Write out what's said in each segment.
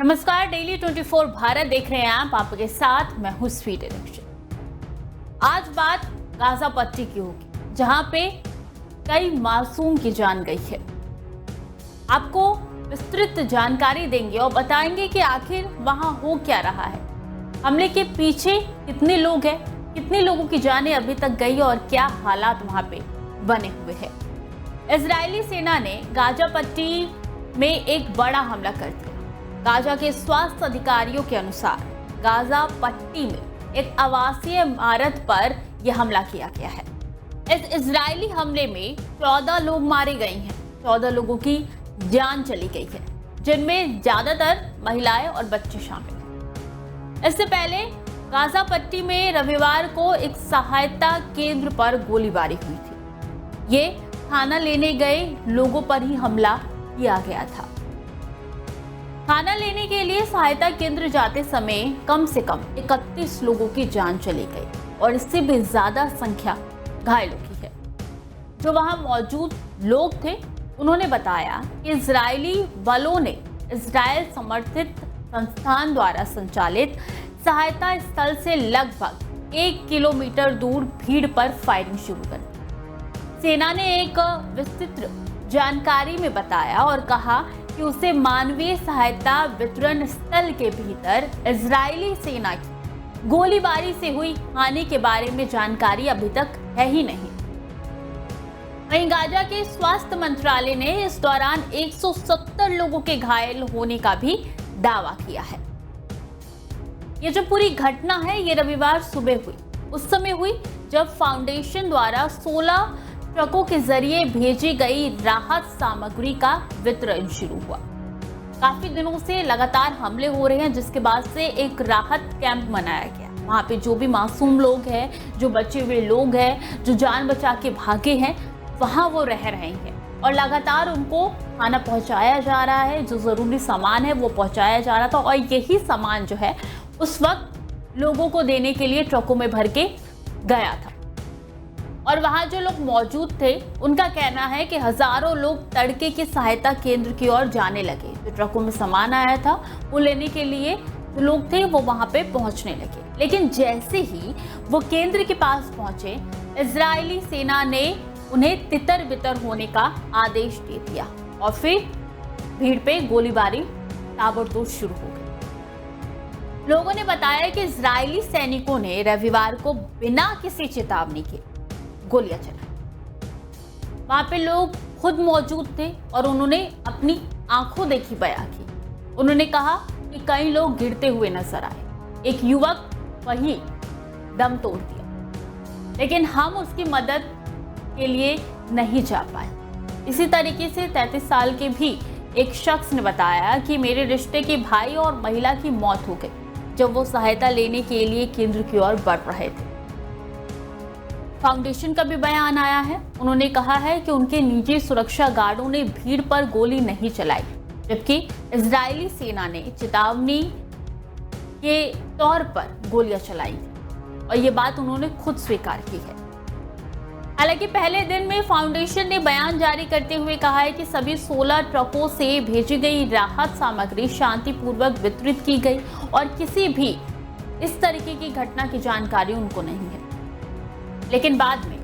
नमस्कार, डेली 24 भारत देख रहे हैं आप। आपके साथ मैं हूं स्वीट इलेक्शन। आज बात गाजा पट्टी की होगी, जहां पे कई मासूम की जान गई है। आपको विस्तृत जानकारी देंगे और बताएंगे कि आखिर वहां हो क्या रहा है, हमले के पीछे कितने लोग हैं, कितने लोगों की जानें अभी तक गई और क्या हालात वहां पे बने हुए हैं। इजरायली सेना ने गाजा पट्टी में एक बड़ा हमला कर दिया। गाजा के स्वास्थ्य अधिकारियों के अनुसार गाजा पट्टी में एक आवासीय इमारत पर यह हमला किया गया है। इस इजरायली हमले में 14 लोग मारे गए हैं, 14 लोगों की जान चली गई है, जिनमें ज्यादातर महिलाएं और बच्चे शामिल हैं। इससे पहले गाजा पट्टी में रविवार को एक सहायता केंद्र पर गोलीबारी हुई थी। ये खाना लेने गए लोगों पर ही हमला किया गया था। खाना लेने के लिए सहायता केंद्र जाते समय कम से कम 31 लोगों की जान चली गई और इससे भी ज्यादा संख्या घायलों की है। जो वहां मौजूद लोग थे उन्होंने बताया कि इजरायली बलों ने इजरायल समर्थित संस्थान द्वारा संचालित सहायता स्थल से लगभग 1 किलोमीटर दूर भीड़ पर फायरिंग शुरू कर दी। सेना ने एक विस्तृत जानकारी में बताया और कहा कि उसे मानवीय सहायता वितरण स्थल के भीतर इजरायली सेना की गोलीबारी से हुई हानि के बारे में जानकारी अभी तक है ही नहीं। वहीं गाजा के स्वास्थ्य मंत्रालय ने इस दौरान 170 लोगों के घायल होने का भी दावा किया है। ये जो पूरी घटना है ये रविवार सुबह हुई। उस समय हुई जब फाउंडेशन द्वारा 16 ट्रकों के जरिए भेजी गई राहत सामग्री का वितरण शुरू हुआ। काफी दिनों से लगातार हमले हो रहे हैं, जिसके बाद से एक राहत कैंप बनाया गया। वहां पे जो भी मासूम लोग हैं, जो बचे हुए लोग हैं, जो जान बचा के भागे हैं, वहां वो रह रहे हैं और लगातार उनको खाना पहुंचाया जा रहा है। जो जरूरी सामान है वो पहुंचाया जा रहा था और यही सामान जो है उस वक्त लोगों को देने के लिए ट्रकों में भर के गया था। और वहां जो लोग मौजूद थे उनका कहना है कि हजारों लोग तड़के के सहायता केंद्र की ओर जाने लगे। जो ट्रकों में सामान आया था वो लेने के लिए जो लोग थे वो वहां पे पहुंचने लगे, लेकिन जैसे ही वो केंद्र के पास पहुंचे इजरायली सेना ने उन्हें तितर बितर होने का आदेश दे दिया और फिर भीड़ पे गोलीबारी ताबड़तोड़ शुरू हो गई। लोगों ने बताया कि इजरायली सैनिकों ने रविवार को बिना किसी चेतावनी के गोलियां चलाई। वहां पे लोग खुद मौजूद थे और उन्होंने अपनी आंखों देखी बयां की। उन्होंने कहा कि कई लोग गिरते हुए नजर आए। एक युवक वही दम तोड़ दिया, लेकिन हम उसकी मदद के लिए नहीं जा पाए। इसी तरीके से 33 साल के भी एक शख्स ने बताया कि मेरे रिश्ते के भाई और महिला की मौत हो गई जब वो सहायता लेने के लिए केंद्र की ओर बढ़ रहे थे। फाउंडेशन का भी बयान आया है। उन्होंने कहा है कि उनके निजी सुरक्षा गार्डों ने भीड़ पर गोली नहीं चलाई, जबकि इजरायली सेना ने चेतावनी के तौर पर गोलियां चलाई थी और ये बात उन्होंने खुद स्वीकार की है। हालांकि पहले दिन में फाउंडेशन ने बयान जारी करते हुए कहा है कि सभी 16 ट्रकों से भेजी गई राहत सामग्री शांतिपूर्वक वितरित की गई और किसी भी इस तरीके की घटना की जानकारी उनको नहीं है। लेकिन बाद में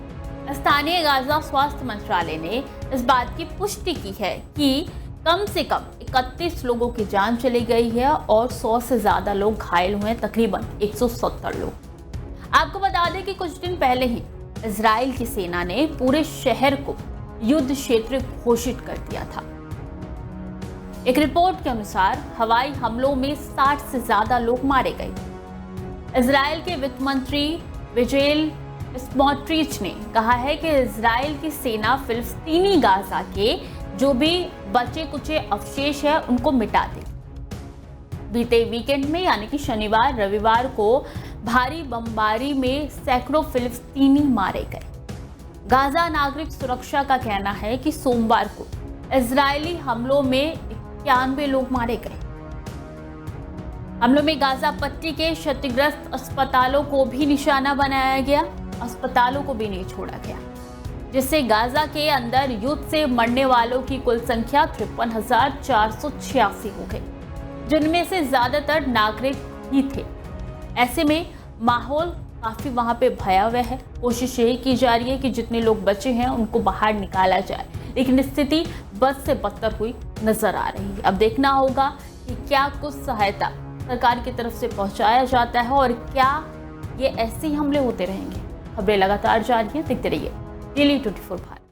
स्थानीय गाजा स्वास्थ्य मंत्रालय ने इस बात की पुष्टि की है कि कम से कम 31 लोगों की जान चली गई है और 100 से ज्यादा लोग घायल हुए, तकरीबन 170 लोग। आपको बता दें कि कुछ दिन पहले ही इजराइल की सेना ने पूरे शहर को युद्ध क्षेत्र घोषित कर दिया था। एक रिपोर्ट के अनुसार हवाई हमलों में 60 से ज्यादा लोग मारे गए। इजराइल के वित्त मंत्री विजेल स्मोट्रिच ने कहा है कि इजराइल की सेना फिलिस्तीनी गाजा के जो भी बचे कुचे अवशेष है उनको मिटा दे। बीते वीकेंड में यानी कि शनिवार रविवार को भारी बमबारी में सैकड़ों फिलिस्तीनी मारे गए। गाजा नागरिक सुरक्षा का कहना है कि सोमवार को इजरायली हमलों में 91 लोग मारे गए। हमलों में गाजा पट्टी के क्षतिग्रस्त अस्पतालों को भी निशाना बनाया गया, अस्पतालों को भी नहीं छोड़ा गया, जिससे गाजा के अंदर युद्ध से मरने वालों की कुल संख्या 53,486 हो गई। जिनमें से ज्यादातर नागरिक ही थे। ऐसे में माहौल काफी वहां पे भयावह है। कोशिश यही की जा रही है कि जितने लोग बचे हैं उनको बाहर निकाला जाए, लेकिन स्थिति बद से बदतर हुई नजर आ रही है। अब देखना होगा कि क्या कुछ सहायता सरकार की तरफ से पहुंचाया जाता है और क्या ये ऐसे ही हमले होते रहेंगे। खबरें लगातार जारी हैं, देखते रहिए डेली 24 भारत।